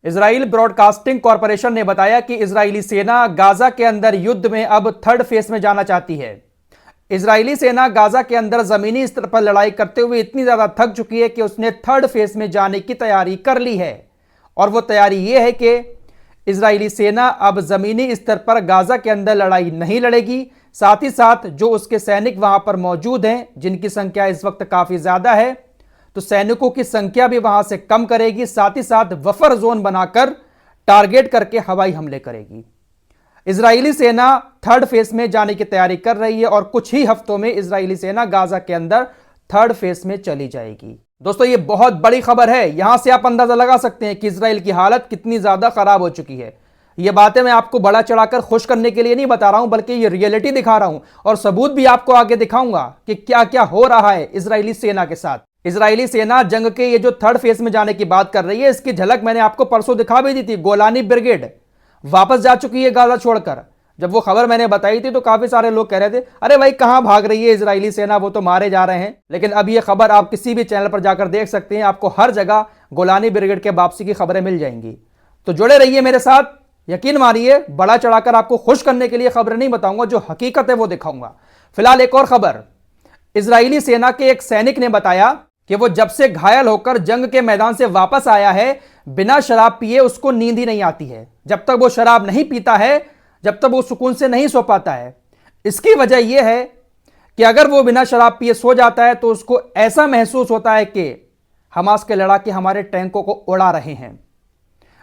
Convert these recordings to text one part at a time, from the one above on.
Israel broadcasting corporation ने बताया कि इजरायली सेना गाजा के अंदर युद्ध में अब थर्ड फेज में जाना चाहती है। इजरायली सेना गाजा के अंदर जमीनी स्तर पर लड़ाई करते हुए इतनी ज्यादा थक चुकी है कि उसने थर्ड फेज में जाने की तैयारी कर ली है। और वो तैयारी ये है कि इजरायली सेना अब जमीनी स्तर पर गाजा के अंदर लड़ाई नहीं लड़ेगी। साथ ही साथ जो उसके सैनिक वहां पर मौजूद हैं, जिनकी संख्या इस वक्त काफी ज्यादा है, तो सैनिकों की संख्या भी वहां से कम करेगी। साथ ही साथ बफर जोन बनाकर टारगेट करके हवाई हमले करेगी। इजरायली सेना थर्ड फेज में जाने की तैयारी कर रही है और कुछ ही हफ्तों में इजरायली सेना गाजा के अंदर थर्ड फेज में चली जाएगी। दोस्तों, ये बहुत बड़ी खबर है। यहां से आप अंदाजा लगा सकते हैं कि इजराइल की हालत कितनी ज्यादा खराब हो चुकी है। ये बातें मैं आपको बड़ा चढ़ाकर खुश करने के लिए नहीं बता रहा हूं, बल्कि ये रियलिटी दिखा रहा हूं और सबूत भी आपको आगे दिखाऊंगा कि क्या क्या हो रहा है इजरायली सेना के साथ। इजरायली सेना जंग के ये जो थर्ड फेज में जाने की बात कर रही है, इसकी झलक मैंने आपको परसों दिखा भी दी थी। गोलानी ब्रिगेड वापस जा चुकी है गाजा छोड़कर। जब वो खबर मैंने बताई थी तो काफी सारे लोग कह रहे थे, अरे भाई कहां भाग रही है इजरायली सेना, वो तो मारे जा रहे हैं। लेकिन अब ये खबर आप किसी भी चैनल पर जाकर देख सकते हैं, आपको हर जगह गोलानी ब्रिगेड के वापसी की खबरें मिल जाएंगी। तो जुड़े रहिए मेरे साथ, यकीन मानिए बड़ा चढ़ाकर आपको खुश करने के लिए खबरें नहीं बताऊंगा, जो हकीकत है वो दिखाऊंगा। फिलहाल एक और खबर, इजरायली सेना के एक सैनिक ने बताया कि वो जब से घायल होकर जंग के मैदान से वापस आया है, बिना शराब पिए उसको नींद ही नहीं आती है। जब तक वो शराब नहीं पीता है, जब तक वो सुकून से नहीं सो पाता है। इसकी वजह यह है कि अगर वो बिना शराब पिए सो जाता है तो उसको ऐसा महसूस होता है कि हमास के लड़ाके हमारे टैंकों को उड़ा रहे हैं,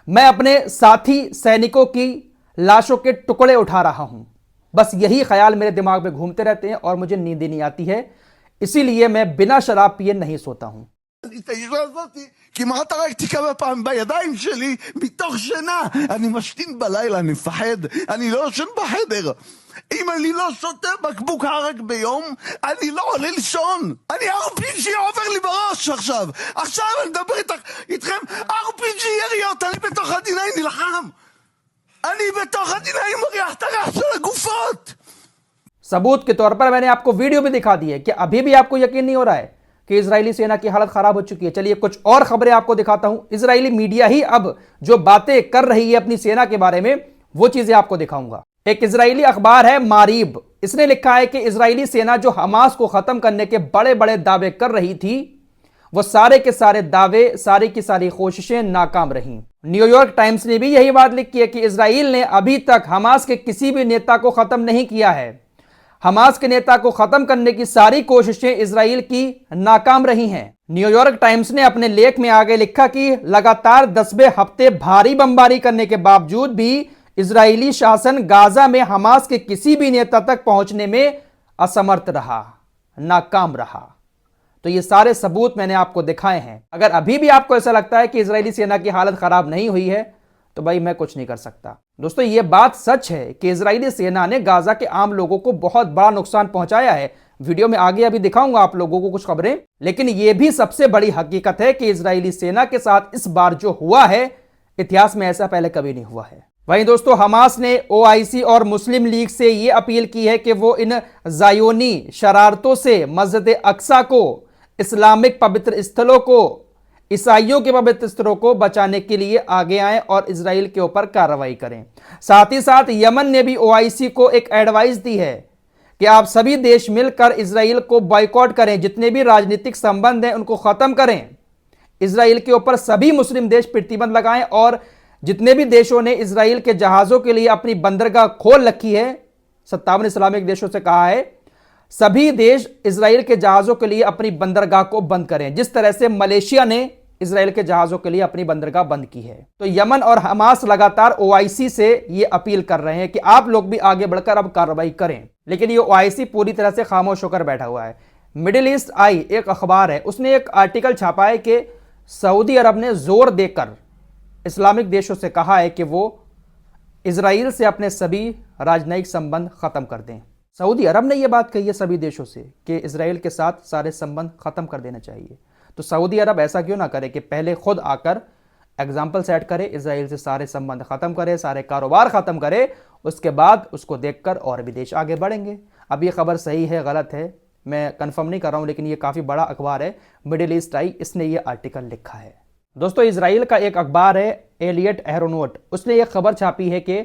मैं अपने साथी सैनिकों की लाशों के टुकड़े उठा रहा हूं। बस यही ख्याल मेरे दिमाग में घूमते रहते हैं और मुझे नींद ही नहीं आती है, इसीलिए मैं बिना शराब पिए नहीं सोता हूं। את האישה הזאת כמעט הרגתי כמה פעם בידיים שלי מתוך שינה. אני משתין בלילה, אני מפחד, אני לא ישן בחדר. אם אני לא שותה בקבוק הרג ביום, אני לא עולה לישון. אני RPG עובר לי בראש עכשיו. עכשיו אני מדבר איתכם, RPG יריות, אני בתוך הדינאי נלחם. אני בתוך הדינאי מריח את הריח של הגופות. सबूत के तौर पर मैंने आपको वीडियो भी दिखा दी है कि अभी भी आपको यकीन नहीं हो रहा है कि इजरायली सेना की हालत खराब हो चुकी है। चलिए कुछ और खबरें आपको दिखाता हूं। इजरायली मीडिया ही अब जो बातें कर रही है अपनी सेना के बारे में, वो चीजें आपको दिखाऊंगा। एक इजरायली अखबार है मारीब, इसने लिखा है कि इजरायली सेना जो हमास को खत्म करने के बड़े बड़े दावे कर रही थी, वो सारे के सारे दावे, सारी की सारी कोशिशें नाकाम रहीं। न्यूयॉर्क टाइम्स ने भी यही बात लिखी है कि इजराइल ने अभी तक हमास के किसी भी नेता को खत्म नहीं किया है। हमास के नेता को खत्म करने की सारी कोशिशें इजराइल की नाकाम रही हैं। न्यूयॉर्क टाइम्स ने अपने लेख में आगे लिखा कि लगातार 10वें हफ्ते भारी बमबारी करने के बावजूद भी इजरायली शासन गाजा में हमास के किसी भी नेता तक पहुंचने में असमर्थ रहा, नाकाम रहा। तो ये सारे सबूत मैंने आपको दिखाए हैं। अगर अभी भी आपको ऐसा लगता है कि इजरायली सेना की हालत खराब नहीं हुई है, तो भाई मैं कुछ नहीं कर सकता। दोस्तों, ये बात सच है कि इजरायली सेना ने गाजा के आम लोगों को बहुत बड़ा नुकसान पहुंचाया है। वीडियो में आगे अभी दिखाऊंगा आप लोगों को कुछ खबरें, लेकिन यह भी सबसे बड़ी हकीकत है कि इजरायली सेना के साथ इस बार जो हुआ है, इतिहास में ऐसा पहले कभी नहीं हुआ है। वहीं दोस्तों, हमास ने OIC और मुस्लिम लीग से यह अपील की है कि वो इन जायोनी शरारतों से मस्जिद अक्सा को, इस्लामिक पवित्र स्थलों को, ईसाइयों के पवित्र स्थलों को बचाने के लिए आगे आएं और इजराइल के ऊपर कार्रवाई करें। साथ ही साथ यमन ने भी OIC को एक एडवाइस दी है कि आप सभी देश मिलकर इजराइल को बॉयकॉट करें, जितने भी राजनीतिक संबंध हैं उनको खत्म करें। इजराइल के ऊपर सभी मुस्लिम देश प्रतिबंध लगाएं और जितने भी देशों ने इजराइल के जहाजों के लिए अपनी बंदरगाह खोल रखी है, 57 इस्लामिक देशों से कहा है, सभी देश इजराइल के जहाजों के लिए अपनी बंदरगाह को बंद करें, जिस तरह से मलेशिया ने इजराइल के जहाजों के लिए अपनी बंदरगाह बंद की है। तो यमन और हमास लगातार OIC से यह अपील कर रहे हैं कि आप लोग भी आगे बढ़कर अब कार्रवाई करें, लेकिन ये OIC पूरी तरह से खामोश होकर बैठा हुआ है। मिडिल ईस्ट आई एक अखबार है, उसने एक आर्टिकल छापा है कि सऊदी अरब ने जोर देकर इस्लामिक देशों से कहा है कि वो इजराइल से अपने सभी राजनयिक संबंध खत्म कर दें। सऊदी अरब ने यह बात कही है सभी देशों से कि इजराइल के साथ सारे संबंध खत्म कर देना चाहिए। तो सऊदी अरब ऐसा क्यों ना करे कि पहले खुद आकर एग्जाम्पल सेट करे, इजराइल से सारे संबंध खत्म करे, सारे कारोबार खत्म करे, उसके बाद उसको देखकर और भी देश आगे बढ़ेंगे। अब ये खबर सही है गलत है मैं कंफर्म नहीं कर रहा हूं, लेकिन ये काफी बड़ा अखबार है मिडिल ईस्ट आई, इसने ये आर्टिकल लिखा है। दोस्तों, इजराइल का एक अखबार है एलियट एरोनोट, उसने ये खबर छापी है कि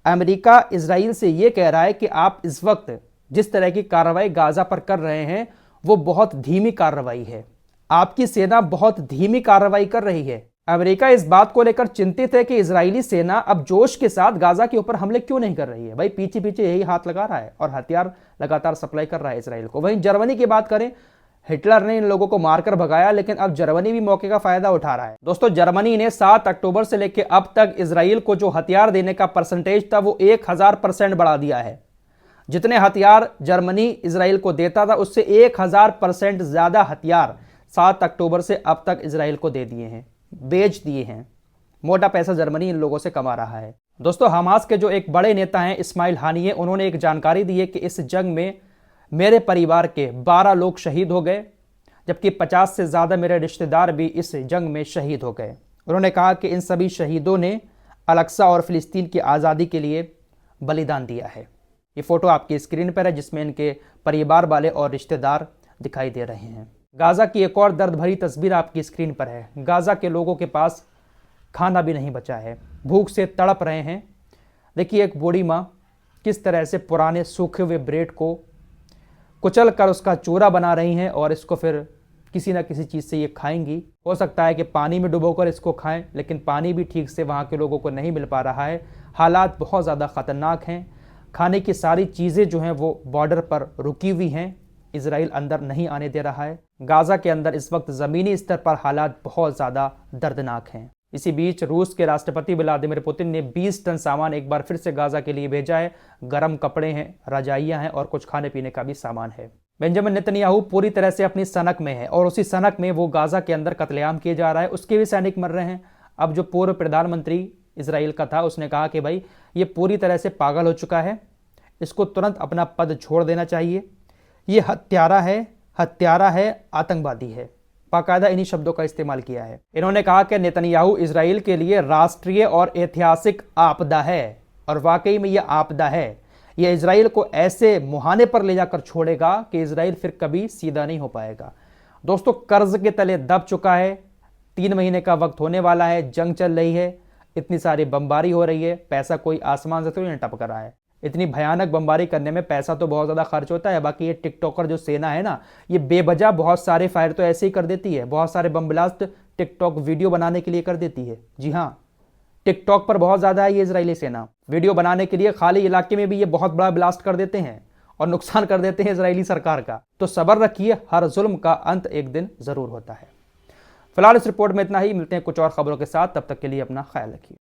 अमेरिका इजराइल से ये कह रहा है कि आप इस वक्त जिस तरह की कार्रवाई गाजा पर कर रहे हैं वो बहुत धीमी कार्रवाई है, आपकी सेना बहुत धीमी कार्रवाई कर रही है। अमेरिका इस बात को लेकर चिंतित है कि इजरायली सेना अब जोश के साथ गाजा के ऊपर हमले क्यों नहीं कर रही है। भाई पीछे पीछे यही हाथ लगा रहा है और हथियार लगातार सप्लाई कर रहा है इजराइल को। वहीं जर्मनी की बात करें, हिटलर ने इन लोगों को मारकर भगाया, लेकिन अब जर्मनी भी मौके का फायदा उठा रहा है। दोस्तों, जर्मनी ने 7 अक्टूबर से लेकर अब तक इजराइल को जो हथियार देने का परसेंटेज था वो 1000% बढ़ा दिया है। जितने हथियार जर्मनी इजराइल को देता था उससे 1000% ज्यादा हथियार 7 अक्टूबर से अब तक इजराइल को दे दिए हैं, बेच दिए हैं। मोटा पैसा जर्मनी इन लोगों से कमा रहा है। दोस्तों, हमास के जो एक बड़े नेता हैं इस्माइल हानिये, उन्होंने एक जानकारी दी है कि इस जंग में मेरे परिवार के 12 लोग शहीद हो गए, जबकि 50 से ज़्यादा मेरे रिश्तेदार भी इस जंग में शहीद हो गए। उन्होंने कहा कि इन सभी शहीदों ने अल-अक्सा और फ़िलिस्तीन की आज़ादी के लिए बलिदान दिया है। ये फ़ोटो आपकी स्क्रीन पर है जिसमें इनके परिवार वाले और रिश्तेदार दिखाई दे रहे हैं। गाज़ा की एक और दर्द भरी तस्वीर आपकी स्क्रीन पर है। गाज़ा के लोगों के पास खाना भी नहीं बचा है, भूख से तड़प रहे हैं। देखिए, एक बूढ़ी माँ किस तरह से पुराने सूखे हुए ब्रेड को कुचल कर उसका चूरा बना रही हैं और इसको फिर किसी न किसी चीज़ से ये खाएंगी। हो सकता है कि पानी में डुबोकर इसको खाएं, लेकिन पानी भी ठीक से वहाँ के लोगों को नहीं मिल पा रहा है। हालात बहुत ज़्यादा ख़तरनाक हैं। खाने की सारी चीज़ें जो हैं वो बॉर्डर पर रुकी हुई हैं, इजराइल अंदर नहीं आने दे रहा है। गाज़ा के अंदर इस वक्त ज़मीनी स्तर पर हालात बहुत ज़्यादा दर्दनाक हैं। इसी बीच रूस के राष्ट्रपति व्लादिमीर पुतिन ने 20 टन सामान एक बार फिर से गाज़ा के लिए भेजा है। गर्म कपड़े हैं, रजाइयाँ हैं और कुछ खाने पीने का भी सामान है। बेंजामिन नेतन्याहू पूरी तरह से अपनी सनक में है और उसी सनक में वो गाज़ा के अंदर कत्लेआम किए जा रहा है, उसके भी सैनिक मर रहे हैं। अब जो पूर्व प्रधानमंत्री इजराइल का था उसने कहा कि भाई ये पूरी तरह से पागल हो चुका है, इसको तुरंत अपना पद छोड़ देना चाहिए, ये हत्यारा है, आतंकवादी है। बाकायदा इन्हीं शब्दों का इस्तेमाल किया है। इन्होंने कहा कि नेतन्याहू इजराइल के लिए राष्ट्रीय और ऐतिहासिक आपदा है, और वाकई में यह आपदा है। यह इजराइल को ऐसे मुहाने पर ले जाकर छोड़ेगा कि इजराइल फिर कभी सीधा नहीं हो पाएगा। दोस्तों, कर्ज के तले दब चुका है, 3 महीने का वक्त होने वाला है, जंग चल रही है, इतनी सारी बमबारी हो रही है, पैसा कोई आसमान से तो नहीं टपक रहा है। इतनी भयानक बमबारी करने में पैसा तो बहुत ज़्यादा खर्च होता है। बाकी ये टिकटॉकर जो सेना है ना, ये बेवजह बहुत सारे फायर तो ऐसे ही कर देती है, बहुत सारे बम ब्लास्ट टिकटॉक वीडियो बनाने के लिए कर देती है। जी हाँ, टिकटॉक पर बहुत ज़्यादा है ये इजरायली सेना। वीडियो बनाने के लिए खाली इलाके में भी ये बहुत बड़ा ब्लास्ट कर देते हैं और नुकसान कर देते हैं इजरायली सरकार का। तो सब्र रखिए, हर जुल्म का अंत एक दिन ज़रूर होता है। फिलहाल इस रिपोर्ट में इतना ही। मिलते हैं कुछ और खबरों के साथ, तब तक के लिए अपना ख्याल रखिए।